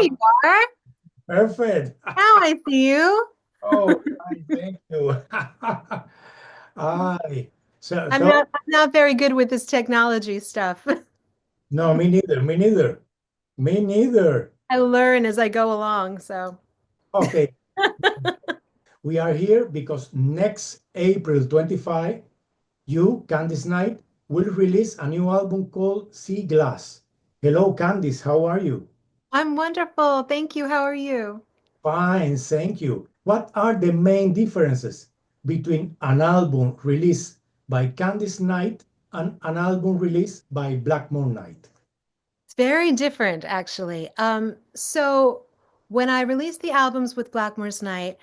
you are. Perfect. Now I see you. Oh, thank you. Ay, so, I'm so, not very good with this technology stuff. no, me neither, me neither, me neither. I learn as I go along, so. Okay, we are here because next April 25, you, Candice Night, will release a new album called Sea Glass. Hello, Candice, how are you? I'm wonderful. Thank you. How are you? Fine, thank you. What are the main differences between an album released by Candice Night and an album released by Blackmore Night? It's very different, actually. So when I release the albums with Blackmore's Night,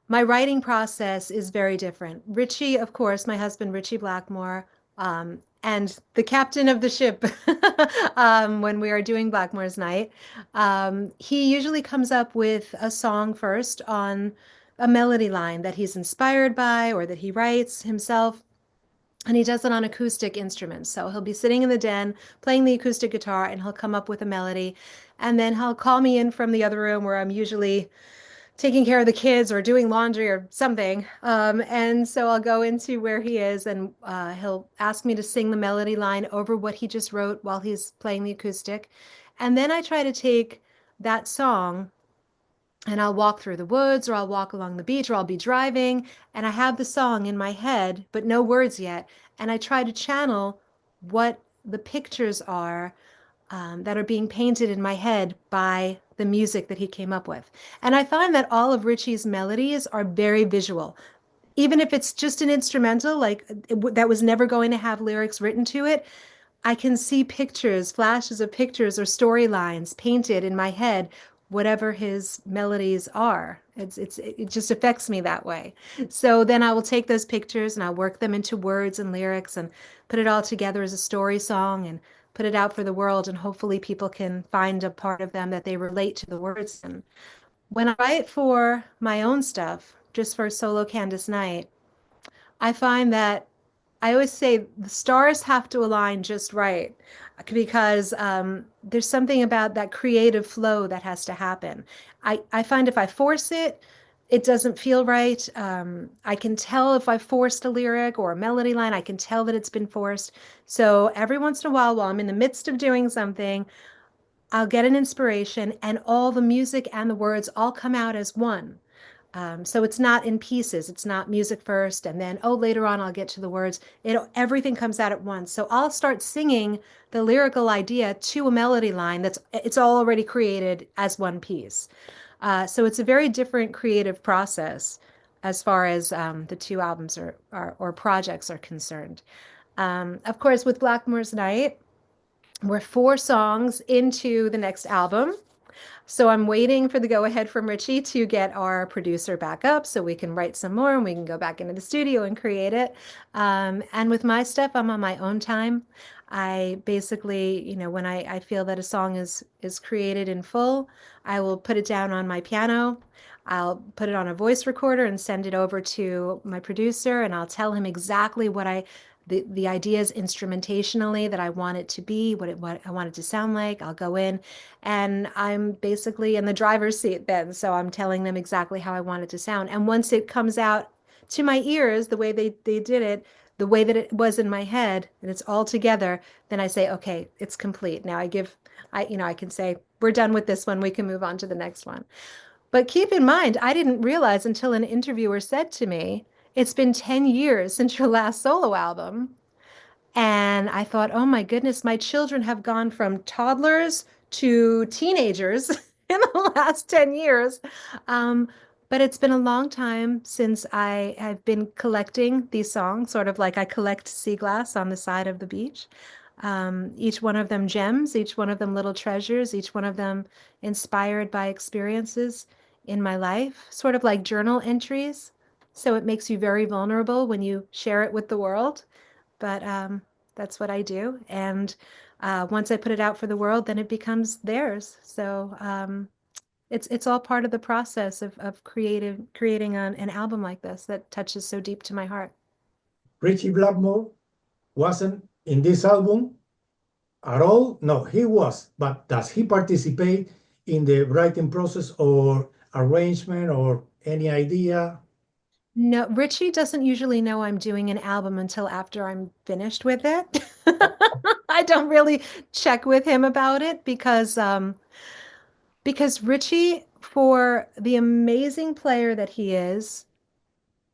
my writing process is very different. Ritchie, of course, my husband, Ritchie Blackmore, and the captain of the ship when we are doing Blackmore's Night, he usually comes up with a song first on a melody line that he's inspired by or that he writes himself. And he does it on acoustic instruments. So he'll be sitting in the den playing the acoustic guitar and he'll come up with a melody. And then he'll call me in from the other room where I'm usually taking care of the kids or doing laundry or something. And so I'll go into where he is and he'll ask me to sing the melody line over what he just wrote while he's playing the acoustic. And then I try to take that song and I'll walk through the woods or I'll walk along the beach or I'll be driving and I have the song in my head, but no words yet. And I try to channel what the pictures are that are being painted in my head by the music that he came up with. And I find that all of Ritchie's melodies are very visual. Even if it's just an instrumental, like that was never going to have lyrics written to it, I can see pictures, flashes of pictures or storylines painted in my head, whatever his melodies are. It just affects me that way. So then I will take those pictures and I'll work them into words and lyrics and put it all together as a story song and put it out for the world. And hopefully people can find a part of them that they relate to the words in. When I write for my own stuff, just for solo Candice Night, I find that I always say the stars have to align just right because there's something about that creative flow that has to happen. I find if I force it, it doesn't feel right. I can tell if I forced a lyric or a melody line, I can tell that it's been forced. So every once in a while I'm in the midst of doing something, I'll get an inspiration and all the music and the words all come out as one. So it's not in pieces. It's not music first and then, oh, later on I'll get to the words. Everything comes out at once. So I'll start singing the lyrical idea to a melody line it's all already created as one piece. So it's a very different creative process as far as the two albums or projects are concerned. Of course, with Blackmore's Night, we're 4 songs into the next album. So I'm waiting for the go ahead from Ritchie to get our producer back up so we can write some more and we can go back into the studio and create it. And with my stuff, I'm on my own time. I basically, when I feel that a song is created in full, I will put it down on my piano. I'll put it on a voice recorder and send it over to my producer, and I'll tell him exactly the ideas instrumentationally that I want it to be, what I want it to sound like. I'll go in and I'm basically in the driver's seat then. So I'm telling them exactly how I want it to sound. And once it comes out to my ears, the way they did it, the way that it was in my head, and it's all together, then I say, okay, it's complete. Now I can say, we're done with this one. We can move on to the next one. But keep in mind, I didn't realize until an interviewer said to me, it's been 10 years since your last solo album. And I thought, oh my goodness, my children have gone from toddlers to teenagers in the last 10 years. Um, but it's been a long time since I have been collecting these songs, sort of like I collect sea glass on the side of the beach. Each one of them gems, each one of them little treasures, each one of them inspired by experiences in my life, sort of like journal entries. So it makes you very vulnerable when you share it with the world. But that's what I do. And once I put it out for the world, then it becomes theirs. So it's all part of the process of creating an album like this that touches so deep to my heart. Ritchie Blackmore wasn't in this album at all? No, he was. But does he participate in the writing process or arrangement or any idea? No, Richie doesn't usually know I'm doing an album until after I'm finished with it. I don't really check with him about it because Richie, for the amazing player that he is,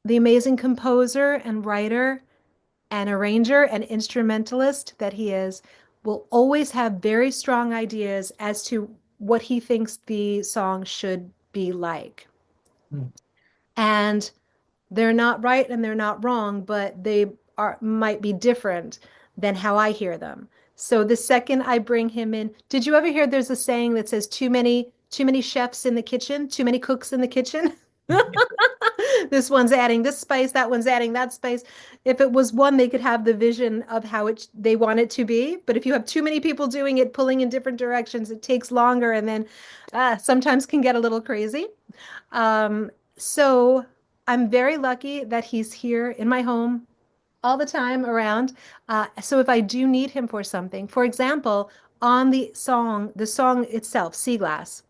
the amazing composer and writer and arranger and instrumentalist that he is, will always have very strong ideas as to what he thinks the song should be like. Mm. And they're not right and they're not wrong, but they are might be different than how I hear them. So the second I bring him in, did you ever hear there's a saying that says too many chefs in the kitchen, too many cooks in the kitchen? This one's adding this spice, that one's adding that spice. If it was one, they could have the vision of how they want it to be. But if you have too many people doing it, pulling in different directions, it takes longer and then sometimes can get a little crazy. So I'm very lucky that he's here in my home all the time around. So if I do need him for something, for example, on the song itself, Sea Glass,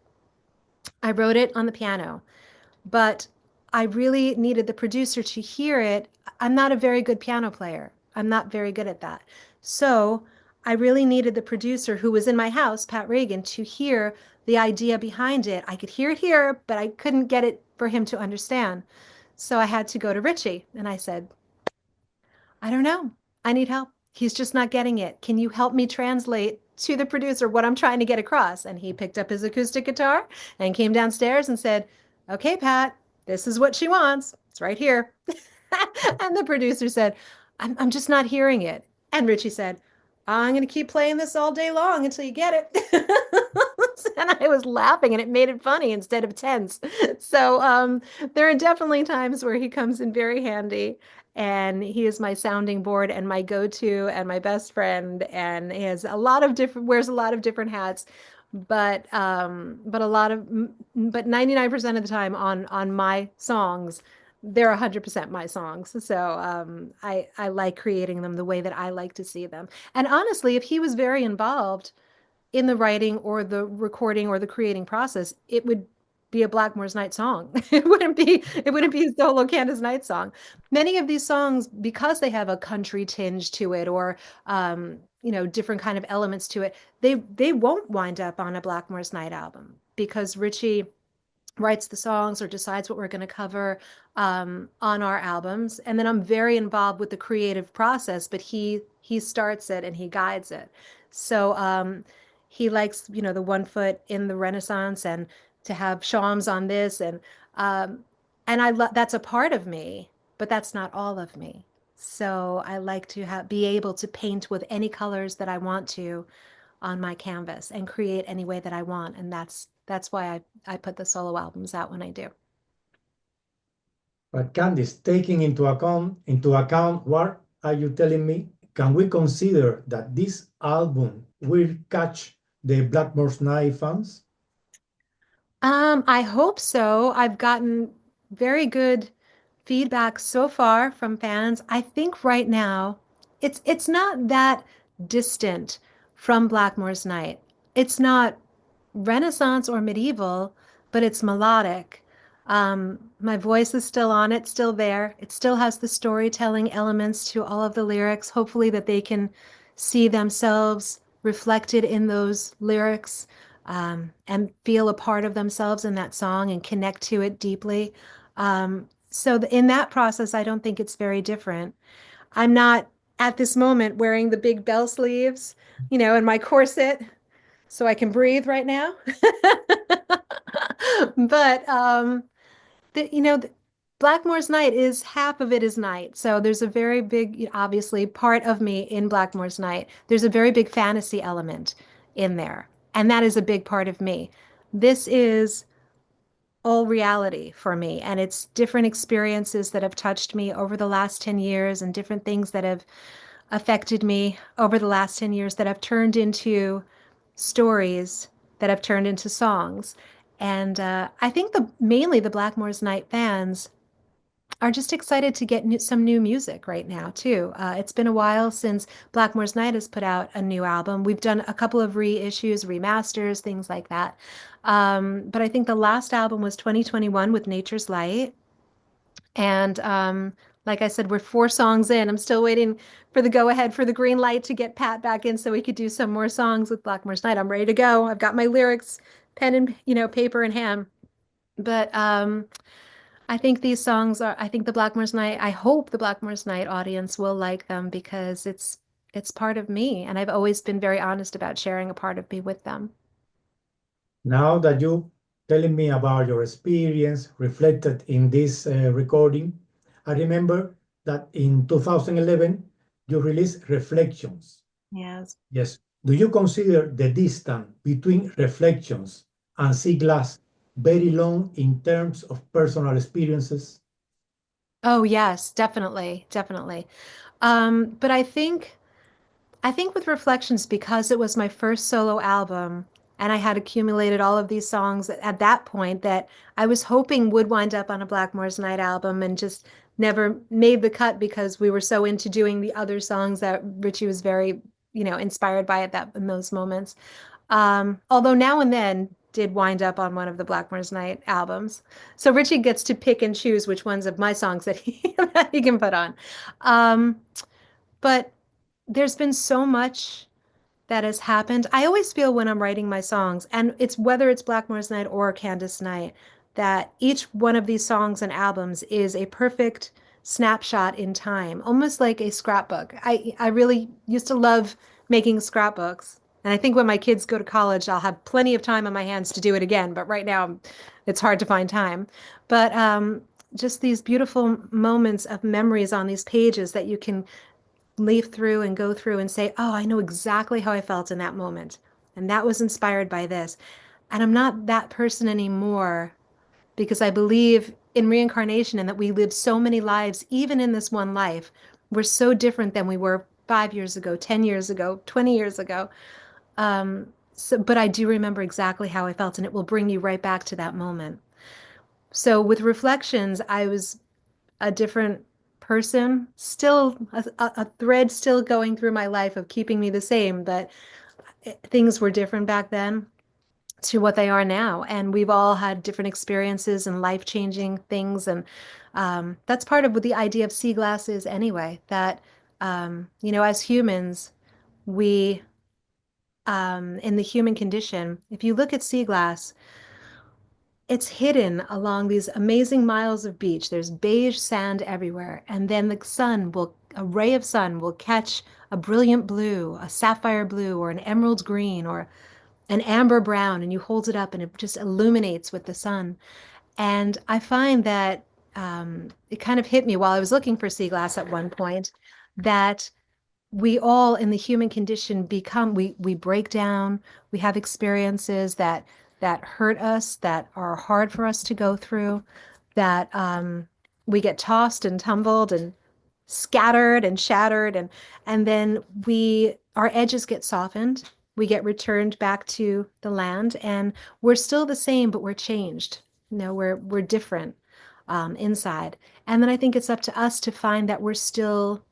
I wrote it on the piano, but I really needed the producer to hear it. I'm not a very good piano player. I'm not very good at that. So I really needed the producer who was in my house, Pat Reagan, to hear the idea behind it. I could hear it here, but I couldn't get it for him to understand. So I had to go to Ritchie and I said, I don't know. I need help. He's just not getting it. Can you help me translate to the producer what I'm trying to get across? And he picked up his acoustic guitar and came downstairs and said, okay, Pat, this is what she wants. It's right here. And the producer said, I'm just not hearing it. And Richie said, I'm going to keep playing this all day long until you get it. And I was laughing and it made it funny instead of tense. So there are definitely times where he comes in very handy and he is my sounding board and my go-to and my best friend and he has a lot of different wears a lot of different hats but a lot of but 99% of the time on my songs they're 100% my songs. So I like creating them the way that I like to see them. And honestly, if he was very involved in the writing or the recording or the creating process, it would be a Blackmore's Night song. It wouldn't be a solo Candice Night song. Many of these songs, because they have a country tinge to it or different kind of elements to it, they won't wind up on a Blackmore's Night album because Ritchie writes the songs or decides what we're going to cover on our albums. And then I'm very involved with the creative process, but he starts it and he guides it. So he likes, the 1 foot in the Renaissance and to have shawms on this and I love that's a part of me, but that's not all of me. So I like to be able to paint with any colors that I want to on my canvas and create any way that I want. And that's why I put the solo albums out when I do. But Candice, taking into account what are you telling me? Can we consider that this album will catch the Blackmore's Night fans? I hope so. I've gotten very good feedback so far from fans. I think right now it's not that distant from Blackmore's Night. It's not Renaissance or medieval, but it's melodic. My voice is still on it, still there. It still has the storytelling elements to all of the lyrics. Hopefully that they can see themselves reflected in those lyrics and feel a part of themselves in that song and connect to it deeply. So in that process, I don't think it's very different. I'm not at this moment wearing the big bell sleeves, and my corset so I can breathe right now. But Blackmore's Night is half of it is night. So there's a very big, obviously, part of me in Blackmore's Night. There's a very big fantasy element in there, and that is a big part of me. This is all reality for me, and it's different experiences that have touched me over the last 10 years and different things that have affected me over the last 10 years that have turned into stories that have turned into songs. And I think mainly the Blackmore's Night fans are just excited to get some new music right now too. It's been a while since Blackmore's Night has put out a new album. We've done a couple of reissues, remasters, things like that. But I think the last album was 2021 with Nature's Light. And like I said, we're 4 songs in. I'm still waiting for the go ahead for the green light to get Pat back in so we could do some more songs with Blackmore's Night. I'm ready to go. I've got my lyrics, pen and paper in hand. But I think these songs are, I think the Blackmore's Night, I hope the Blackmore's Night audience will like them because it's part of me, and I've always been very honest about sharing a part of me with them. Now that you telling me about your experience reflected in this recording, I remember that in 2011 you released Reflections. Yes. Yes. Do you consider the distance between Reflections and Sea Glass very long in terms of personal experiences? Oh, yes, definitely, definitely. But I think with Reflections, because it was my first solo album and I had accumulated all of these songs at that point that I was hoping would wind up on a Blackmore's Night album and just never made the cut because we were so into doing the other songs that Ritchie was very, inspired by at that in those moments. Although now and then did wind up on one of the Blackmore's Night albums. So Ritchie gets to pick and choose which ones of my songs that that he can put on. Um, but there's been so much that has happened. I always feel when I'm writing my songs, and it's whether it's Blackmore's Night or Candice Night, that each one of these songs and albums is a perfect snapshot in time, almost like a scrapbook. I really used to love making scrapbooks. And I think when my kids go to college, I'll have plenty of time on my hands to do it again. But right now, it's hard to find time. But just these beautiful moments of memories on these pages that you can leaf through and go through and say, oh, I know exactly how I felt in that moment. And that was inspired by this. And I'm not that person anymore because I believe in reincarnation and that we live so many lives, even in this one life. We're so different than we were 5 years ago, 10 years ago, 20 years ago. But I do remember exactly how I felt, and it will bring you right back to that moment. So with reflections, I was a different person, still a thread still going through my life of keeping me the same, but things were different back then to what they are now. And we've all had different experiences and life-changing things. And that's part of what the idea of sea glass is anyway, that, as humans, we, in the human condition, if you look at sea glass, it's hidden along these amazing miles of beach. There's beige sand everywhere. And then a ray of sun will catch a brilliant blue, a sapphire blue, or an emerald green, or an amber brown, and you hold it up and it just illuminates with the sun. And I find that it kind of hit me while I was looking for sea glass at one point that we all in the human condition we break down, we have experiences that hurt us, that are hard for us to go through, that we get tossed and tumbled and scattered and shattered, and then our edges get softened, we get returned back to the land, and we're still the same, but we're changed. We're different inside. And then I think it's up to us to find that we're still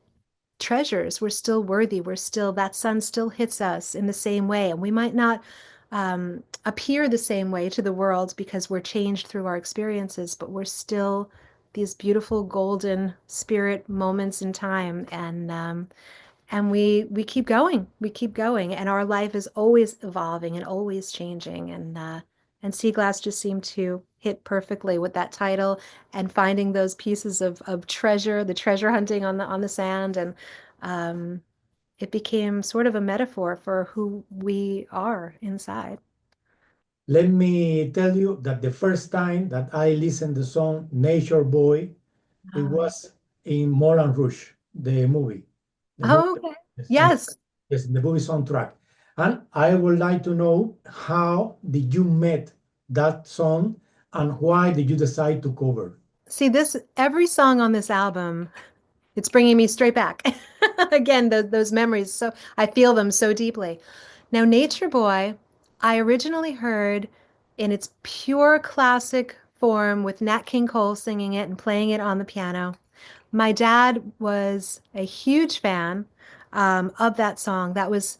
treasures. We're still worthy. That sun still hits us in the same way. And we might not appear the same way to the world because we're changed through our experiences, but we're still these beautiful golden spirit moments in time. And we keep going. We keep going. And our life is always evolving and always changing. And Sea Glass just seemed to hit perfectly with that title and finding those pieces of treasure, the treasure hunting on the sand. And um, it became sort of a metaphor for who we are inside. Let me tell you that the first time that I listened the song Nature Boy, it Oh, was in Moulin Rouge, the movie. The movie, okay. yes, Yes. yes, the movie soundtrack. And I would like to know how did you met that song and why did you decide to cover? See, every song on this album, it's bringing me straight back. Again, those memories. So I feel them so deeply. Now, Nature Boy, I originally heard in its pure classic form with Nat King Cole singing it and playing it on the piano. My dad was a huge fan of that song. That was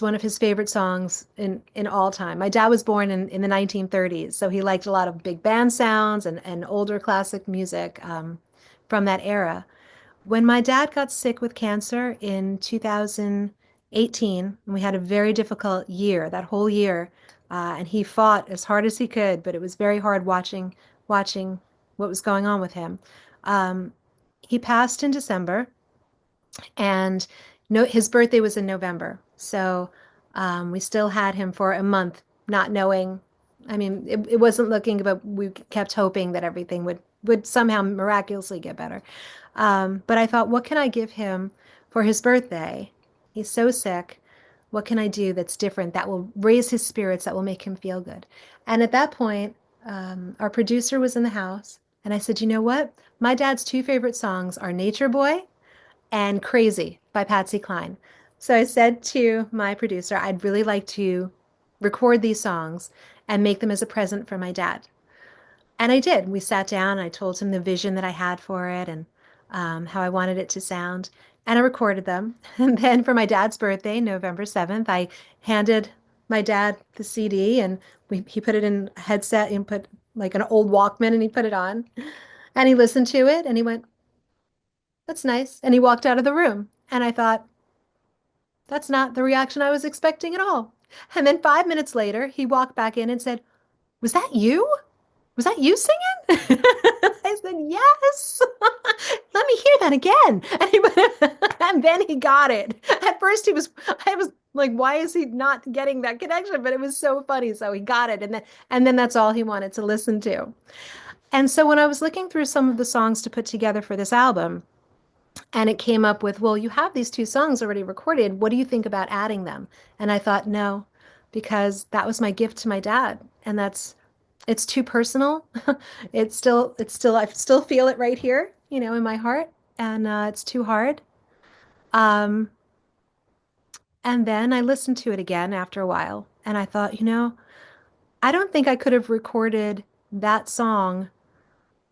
one of his favorite songs in all time. My dad was born in the 1930s, so he liked a lot of big band sounds and older classic music from that era. When my dad got sick with cancer in 2018, and we had a very difficult year, that whole year, and he fought as hard as he could, but it was very hard watching what was going on with him. Um, he passed in December, and no, his birthday was in November. So we still had him for a month, not knowing. I mean, it wasn't looking, but we kept hoping that everything would somehow miraculously get better. But I thought, what can I give him for his birthday? He's so sick. What can I do that's different that will raise his spirits, that will make him feel good? And at that point, our producer was in the house, and I said, you know what? My dad's two favorite songs are Nature Boy and Crazy by Patsy Cline. So I said to my producer, I'd really like to record these songs and make them as a present for my dad. And I did. We sat down and I told him the vision that I had for it and how I wanted it to sound. And I recorded them. And then for my dad's birthday, November 7th, I handed my dad the CD and he put it in a headset and put like an old Walkman and he put it on. And he listened to it and he went, that's nice. And he walked out of the room. And I thought, that's not the reaction I was expecting at all. And then 5 minutes later, he walked back in and said, was that you? Was that you singing? I said, yes. Let me hear that again. And then he got it. At first I was like, why is he not getting that connection? But it was so funny. So he got it. And then that's all he wanted to listen to. And so when I was looking through some of the songs to put together for this album, and it came up with, well, you have these two songs already recorded. What do you think about adding them? And I thought, no, because that was my gift to my dad. And it's too personal. I still feel it right here, in my heart. And it's too hard. Um, and then I listened to it again after a while. And I thought, I don't think I could have recorded that song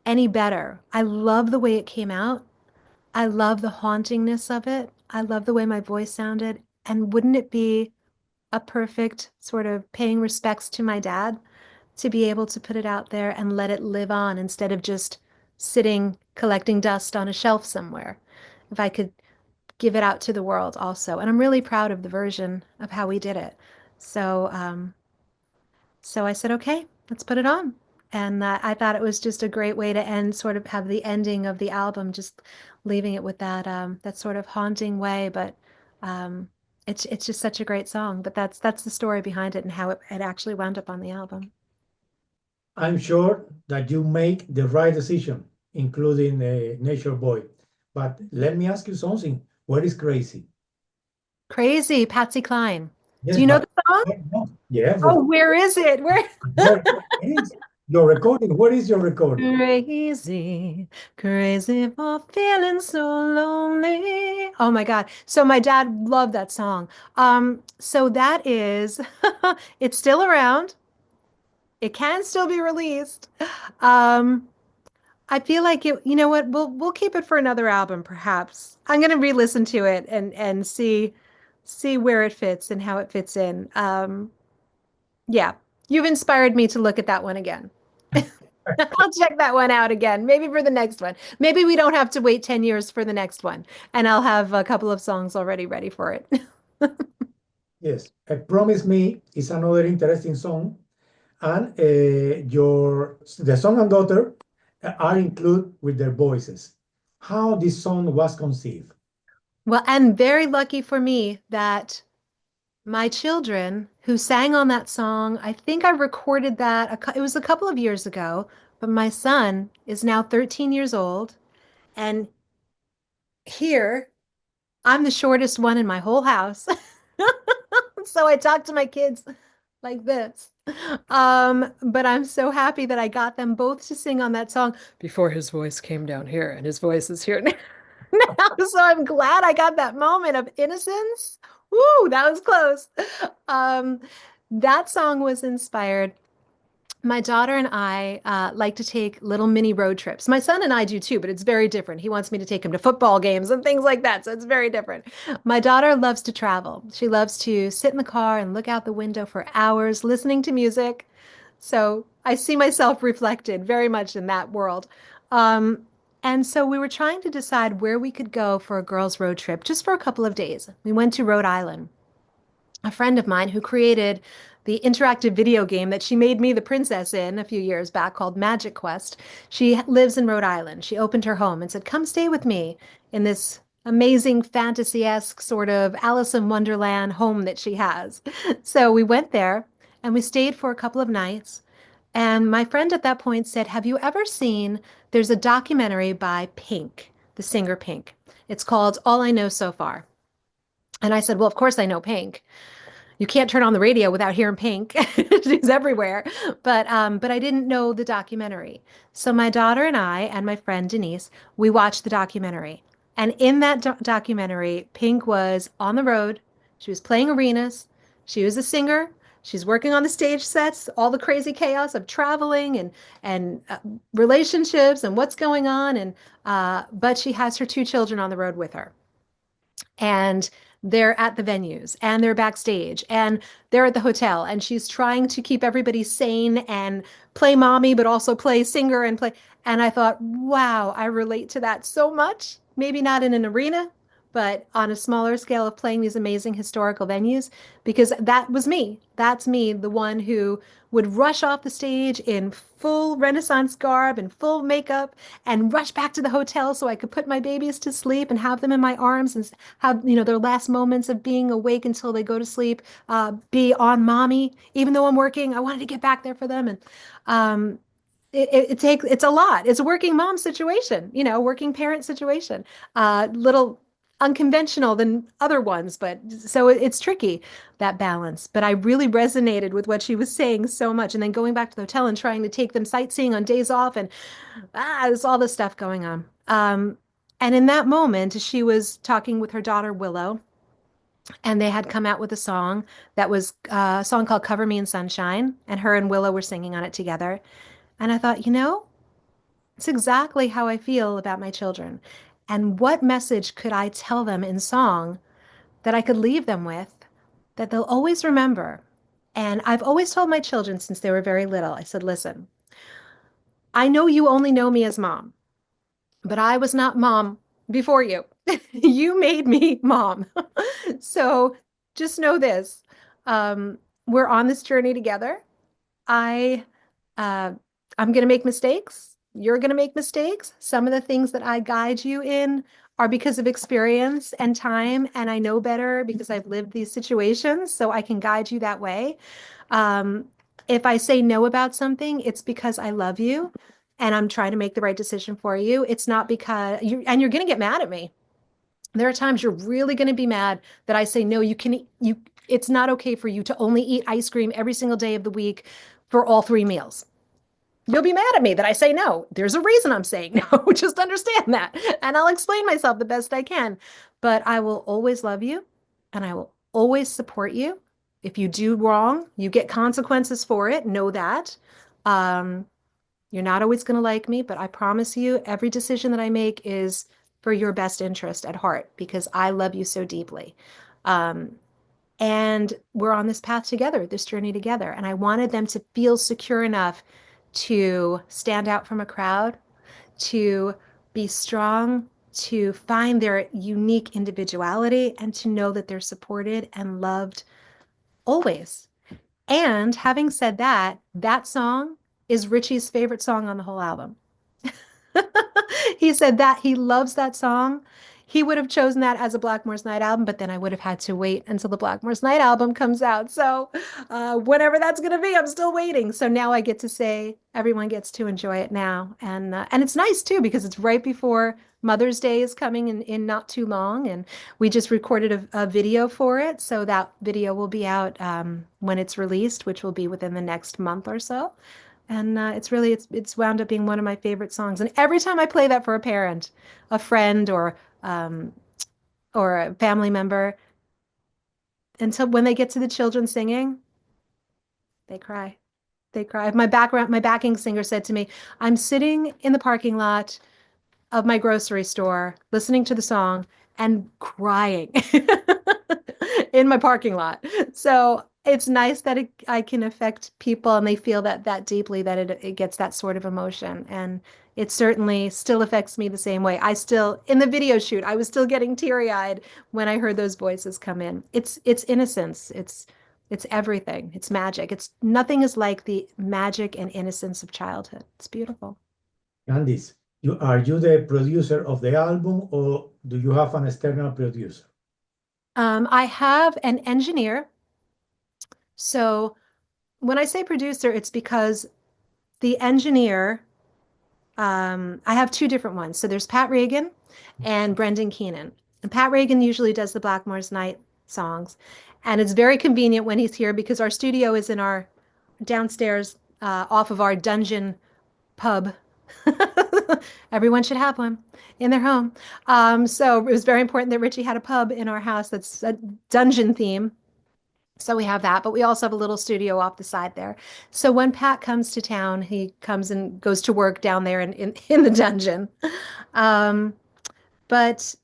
any better. I love the way it came out. I love the hauntingness of it. I love the way my voice sounded. And wouldn't it be a perfect sort of paying respects to my dad to be able to put it out there and let it live on instead of just sitting collecting dust on a shelf somewhere? If I could give it out to the world also. And I'm really proud of the version of how we did it. So I said, okay, let's put it on. And I thought it was just a great way to end, sort of have the ending of the album, just leaving it with that sort of haunting way. But um, it's just such a great song. But that's the story behind it and how it actually wound up on the album. I'm sure that you make the right decision, including Nature Boy. But let me ask you something. What is crazy? Crazy, Patsy Cline. Do Yes, you know but the song? yeah, Oh, where is it? Where? where is your recording? What is your recording? Crazy, crazy for feeling so lonely. Oh my God. So my dad loved that song. So that is, it's still around. It can still be released. Um, I feel like you know what? We'll keep it for another album, perhaps. I'm gonna re-listen to it and see where it fits and how it fits in. Yeah, you've inspired me to look at that one again. I'll check that one out again, maybe for the next one. Maybe we don't have to wait 10 years for the next one, and I'll have a couple of songs already ready for it. Yes, Promise Me is another interesting song, and the son and daughter are included with their voices. How this song was conceived? Well, and very lucky for me that my children who sang on that song, I think I recorded that, it was a couple of years ago, but my son is now 13 years old, and here I'm the shortest one in my whole house. So I talk to my kids like this. But I'm so happy that I got them both to sing on that song before his voice came down here, and his voice is here now. So I'm glad I got that moment of innocence. Woo, that was close. Um, that song was inspired. My daughter and I like to take little mini road trips. My son and I do too, but it's very different. He wants me to take him to football games and things like that, so it's very different. My daughter loves to travel. She loves to sit in the car and look out the window for hours listening to music. So I see myself reflected very much in that world. Um, and so we were trying to decide where we could go for a girls' road trip just for a couple of days. We went to Rhode Island. A friend of mine who created the interactive video game that she made me the princess in a few years back called Magic Quest. She lives in Rhode Island. She opened her home and said, "Come stay with me in this amazing fantasy-esque sort of Alice in Wonderland home that she has." So we went there and we stayed for a couple of nights. And my friend at that point said, "Have you ever seen, there's a documentary by Pink, the singer Pink. It's called All I Know So Far." And I said, "Well, of course I know Pink. You can't turn on the radio without hearing Pink. It's everywhere." But I didn't know the documentary. So my daughter and I and my friend Denise, we watched the documentary. And in that documentary, Pink was on the road. She was playing arenas. She was a singer. She's working on the stage sets, all the crazy chaos of traveling and relationships and what's going on. And but she has her two children on the road with her, and they're at the venues and they're backstage and they're at the hotel, and she's trying to keep everybody sane and play mommy but also play singer and play. And I thought, wow, I relate to that so much. Maybe not in an arena, but on a smaller scale of playing these amazing historical venues, because that was me. That's me, the one who would rush off the stage in full Renaissance garb and full makeup and rush back to the hotel so I could put my babies to sleep and have them in my arms and have, their last moments of being awake until they go to sleep, be on mommy. Even though I'm working, I wanted to get back there for them. And um, it's a lot. It's a working mom situation, working parent situation, little unconventional than other ones, but so it's tricky, that balance. But I really resonated with what she was saying so much. And then going back to the hotel and trying to take them sightseeing on days off, and there's all this stuff going on. And in that moment, she was talking with her daughter Willow, and they had come out with a song that was a song called "Cover Me in Sunshine," and her and Willow were singing on it together. And I thought, it's exactly how I feel about my children. And what message could I tell them in song that I could leave them with that they'll always remember? And I've always told my children since they were very little, I said, "Listen, I know you only know me as mom, but I was not mom before you. You made me mom." So just know this. We're on this journey together. I uh, I'm going to make mistakes. You're going to make mistakes. Some of the things that I guide you in are because of experience and time, and I know better because I've lived these situations, so I can guide you that way. Um, if I say no about something, it's because I love you and I'm trying to make the right decision for you. It's not because you're going to get mad at me. There are times you're really going to be mad that I say, "No, it's not okay for you to only eat ice cream every single day of the week for all three meals." You'll be mad at me that I say no. There's a reason I'm saying no. Just understand that. And I'll explain myself the best I can. But I will always love you and I will always support you. If you do wrong, you get consequences for it. Know that. Um, you're not always going to like me, but I promise you, every decision that I make is for your best interest at heart because I love you so deeply. Um, and we're on this path together, this journey together. And I wanted them to feel secure enough to stand out from a crowd, to be strong, to find their unique individuality, and to know that they're supported and loved always. And having said that, that song is Ritchie's favorite song on the whole album. He said that he loves that song. He would have chosen that as a Blackmore's Night album, but then I would have had to wait until the Blackmore's Night album comes out. So, whenever that's going to be, I'm still waiting. So now I get to say everyone gets to enjoy it now, and it's nice too because it's right before Mother's Day is coming in not too long, and we just recorded a video for it. So that video will be out when it's released, which will be within the next month or so. And it's wound up being one of my favorite songs. And every time I play that for a parent, a friend, um, or a family member, until when they get to the children singing, they cry. They cry. My backing singer said to me, I'm sitting in the parking lot of my grocery store, listening to the song and crying in my parking lot. So it's nice that I can affect people and they feel that deeply that it gets that sort of emotion. And it certainly still affects me the same way. In the video shoot, I was still getting teary-eyed when I heard those voices come in. It's innocence. It's everything. It's magic. It's nothing is like the magic and innocence of childhood. It's beautiful. Candice, are you the producer of the album or do you have an external producer? I have an engineer. So when I say producer, it's because the engineer, I have two different ones. So there's Pat Reagan and Brendan Keenan. And Pat Reagan usually does the Blackmore's Night songs. And it's very convenient when he's here because our studio is in our downstairs off of our dungeon pub. Everyone should have one in their home. So it was very important that Ritchie had a pub in our house that's a dungeon theme. So we have that, but we also have a little studio off the side there. So when Pat comes to town, he comes and goes to work down there in the dungeon. Um, but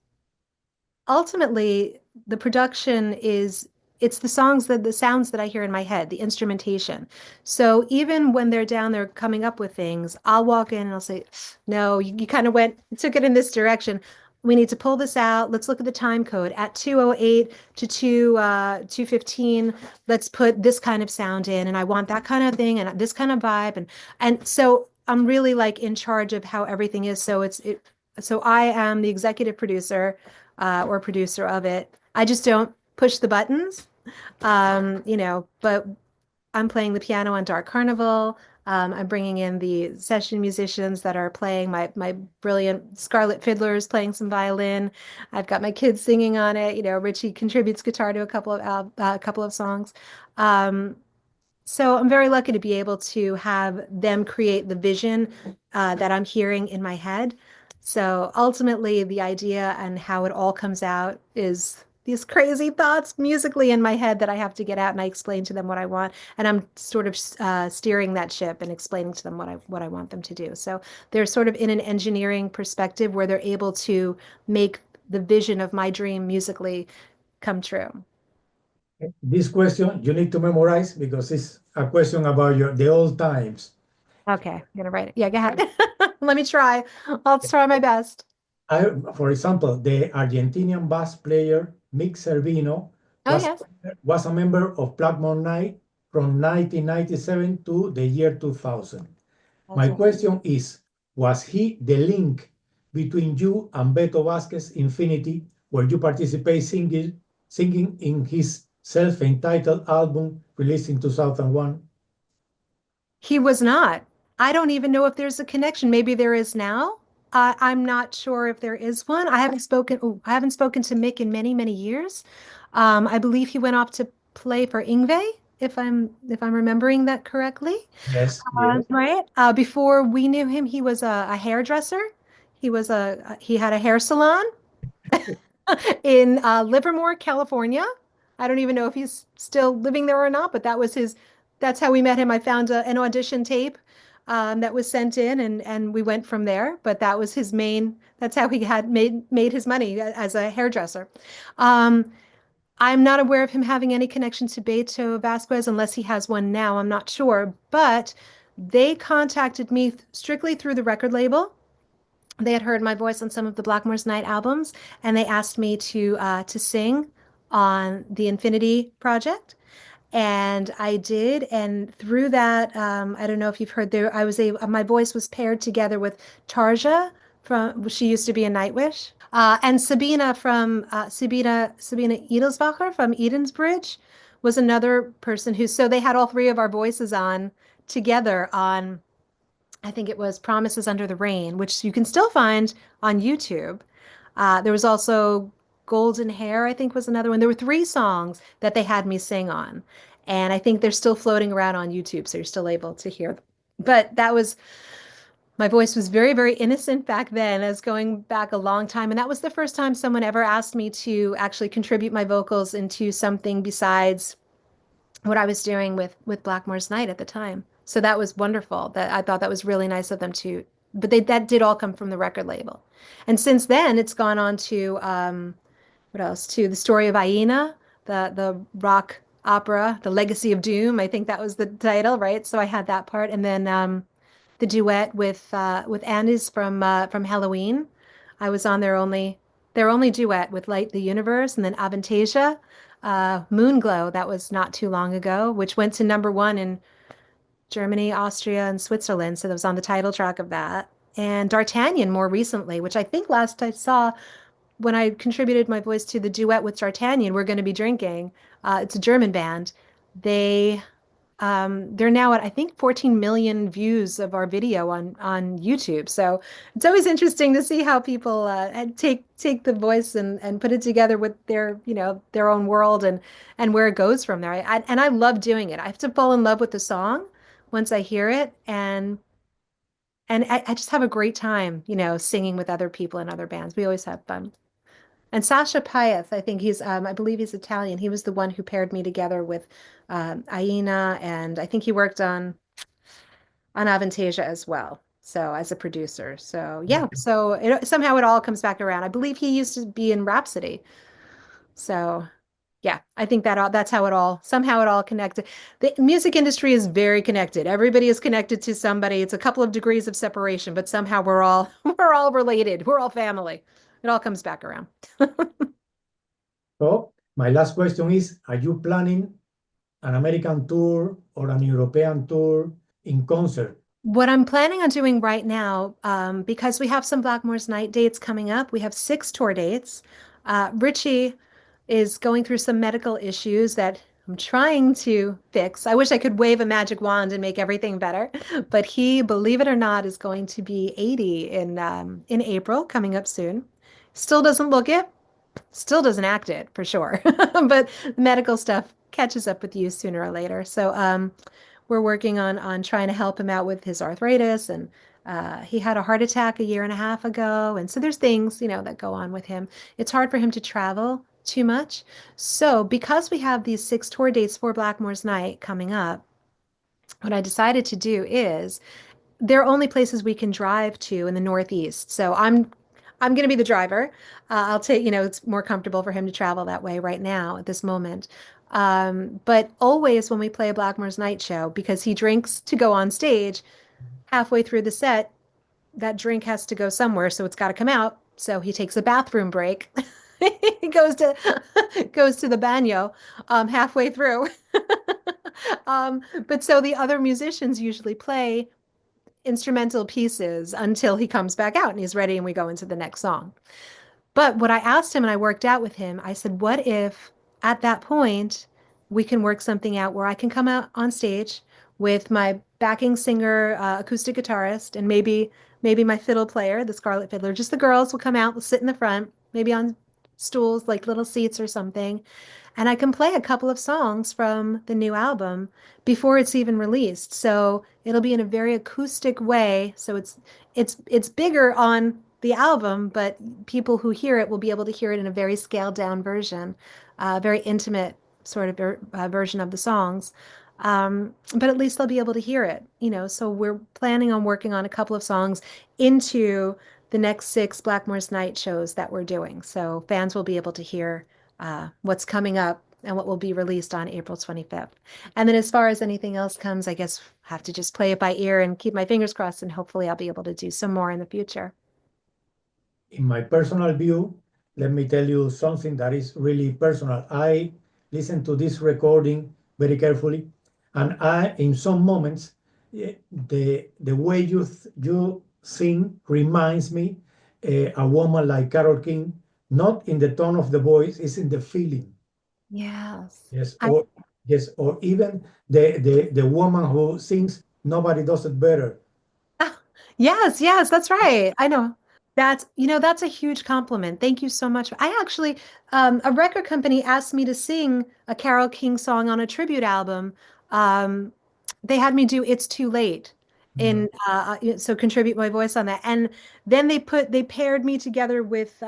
ultimately the production is it's the sounds that I hear in my head, the instrumentation. So even when they're down there coming up with things, I'll walk in and I'll say, no, you kind of took it in this direction. We need to pull this out. Let's look at the time code at 2:08 to 2:15. Let's put this kind of sound in, and I want that kind of thing and this kind of vibe, and so I'm really like in charge of how everything is. So I am the executive producer or producer of it. I just don't push the buttons, but I'm playing the piano on Dark Carnival. I'm bringing in the session musicians that are playing my brilliant Scarlet Fiddlers playing some violin. I've got my kids singing on it. Ritchie contributes guitar to a couple of songs. Um, so I'm very lucky to be able to have them create the vision that I'm hearing in my head. So ultimately, the idea and how it all comes out is these crazy thoughts musically in my head that I have to get out, and I explain to them what I want, and I'm sort of steering that ship and explaining to them what I want them to do. So they're sort of in an engineering perspective where they're able to make the vision of my dream musically come true. This question you need to memorize because it's a question about the old times. Okay, I'm gonna write it. Yeah, go ahead. Let me try. I'll try my best. For example, the Argentinian bass player Mick Servino Oh, yes. was a member of Blackmore Night from 1997 to the year 2000. My question is, was he the link between you and Beto Vázquez Infinity, where you participate singing in his self-entitled album released in 2001? He was not. I don't even know if there's a connection. Maybe there is now. I'm not sure if there is one. I haven't spoken to Mick in many, many years. I believe he went off to play for Ingve, if I'm remembering that correctly. Yes, yes. Right. Before we knew him, he was a hairdresser. He had a hair salon in Livermore, California. I don't even know if he's still living there or not, but that's how we met him. I found an audition tape that was sent in and we went from there, but that's how he had made his money as a hairdresser. Um, I'm not aware of him having any connection to Beto Vasquez unless he has one now. I'm not sure, but they contacted me strictly through the record label. They had heard my voice on some of the Blackmore's Night albums, and they asked me to sing on the Infinity project, and I did. And through that, I don't know if you've heard there, my voice was paired together with Tarja she used to be in Nightwish, and Sabina Edelsbacher from Edensbridge was another person so they had all three of our voices on together on. I think it was Promises Under the Rain, which you can still find on YouTube. There was also Golden Hair, I think was another one. There were three songs that they had me sing on. And I think they're still floating around on YouTube, so you're still able to hear them. But my voice was very, very innocent back then, as going back a long time. And that was the first time someone ever asked me to actually contribute my vocals into something besides what I was doing with Blackmore's Night at the time. So that was wonderful. That I thought that was really nice of them to, but that did all come from the record label. And since then, it's gone on to what else? To the story of Aina, the rock opera, The Legacy of Doom. I think that was the title, right? So I had that part, and then the duet with Andes from Halloween. I was on their only duet with Light the Universe, and then Avantasia, Moonglow. That was not too long ago, which went to #1 in Germany, Austria, and Switzerland. So that was on the title track of that. And D'Artagnan more recently, which I think last I saw when I contributed my voice to the duet with D'Artagnan, We're Going to Be Drinking. It's a German band. They they're now at I think 14 million views of our video on YouTube. So it's always interesting to see how people take the voice and put it together with their their own world and where it goes from there. And I love doing it. I have to fall in love with the song once I hear it, and I just have a great time, singing with other people in other bands. We always have fun. And Sasha Pieth, I think I believe he's Italian. He was the one who paired me together with Aina, and I think he worked on Avantasia as well. So as a producer. So yeah, so somehow it all comes back around. I believe he used to be in Rhapsody. So yeah, I think that's how it all somehow it all connected. The music industry is very connected. Everybody is connected to somebody. It's a couple of degrees of separation, but somehow we're all we're all related. We're all family. It all comes back around. So my last question is, are you planning an American tour or an European tour in concert? What I'm planning on doing right now, because we have some Blackmore's Night dates coming up, we have 6 tour dates. Ritchie is going through some medical issues that I'm trying to fix. I wish I could wave a magic wand and make everything better, but he, believe it or not, is going to be 80 in April, coming up soon. Still doesn't look it, still doesn't act it for sure, but medical stuff catches up with you sooner or later. So we're working on trying to help him out with his arthritis, and he had a heart attack a year and a half ago, and so there's things that go on with him. It's hard for him to travel too much. So because we have these 6 tour dates for Blackmore's Night coming up, what I decided to do is there are only places we can drive to in the Northeast. So I'm going to be the driver. I'll take, it's more comfortable for him to travel that way right now at this moment. But always when we play a Blackmore's Night show, because he drinks to go on stage, halfway through the set, that drink has to go somewhere, so it's got to come out. So he takes a bathroom break. He goes to the baño halfway through. But so the other musicians usually play instrumental pieces until he comes back out and he's ready and we go into the next song. But what I asked him and I worked out with him, I said, what if at that point we can work something out where I can come out on stage with my backing singer, acoustic guitarist, and maybe my fiddle player, the Scarlet Fiddler. Just the girls will come out, will sit in the front, maybe on stools like little seats or something, and I can play a couple of songs from the new album before it's even released. So it'll be in a very acoustic way. So it's bigger on the album, but people who hear it will be able to hear it in a very scaled down version, very intimate sort of version of the songs. But at least they'll be able to hear it, So we're planning on working on a couple of songs into the next 6 Blackmore's Night shows that we're doing. So fans will be able to hear what's coming up and what will be released on April 25th. And then as far as anything else comes, I guess I have to just play it by ear and keep my fingers crossed, and hopefully I'll be able to do some more in the future. In my personal view, let me tell you something that is really personal. I listened to this recording very carefully, and in some moments, the way you sing reminds me a woman like Carole King, not in the tone of the voice, it's in the feeling. Yes. Yes, or even the woman who sings "Nobody Does It Better." Yes, that's right. I know. That's a huge compliment. Thank you so much. I actually, a record company asked me to sing a Carole King song on a tribute album. Um, they had me do "It's Too Late" Mm. so contribute my voice on that. And then they paired me together with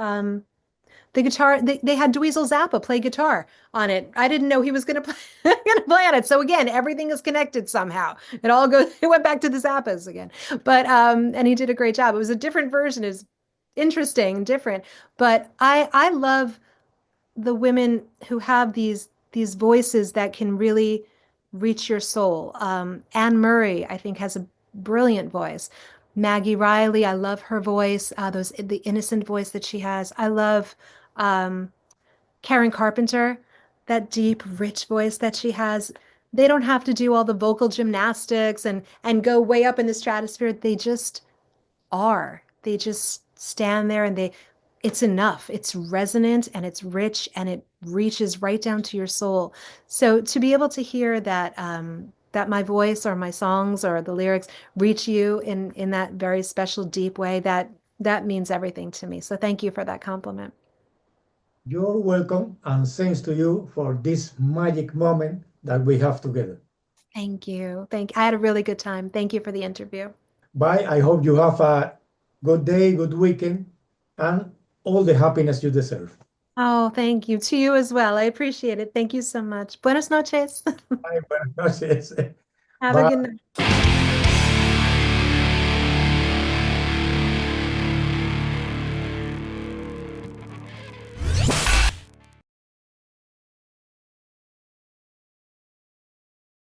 The guitar, they had Dweezil Zappa play guitar on it. I didn't know he was going to play on it. So again, everything is connected somehow. It all goes, it went back to the Zappas again. But, and he did a great job. It was a different version. It's interesting, different. But I love the women who have these voices that can really reach your soul. Anne Murray, I think, has a brilliant voice. Maggie Riley, I love her voice. The innocent voice that she has. I love um, Karen Carpenter, that deep, rich voice that she has. They don't have to do all the vocal gymnastics and go way up in the stratosphere. They just are. They just stand there and it's enough. It's resonant and it's rich and it reaches right down to your soul. So to be able to hear that my voice or my songs or the lyrics reach you in that very special, deep way, that means everything to me. So thank you for that compliment. You're welcome, and thanks to you for this magic moment that we have together. Thank you. I had a really good time. Thank you for the interview. Bye. I hope you have a good day, good weekend, and all the happiness you deserve. Oh, thank you. To you as well. I appreciate it. Thank you so much. Buenas noches. Bye. Buenas noches. Have a Bye. good night.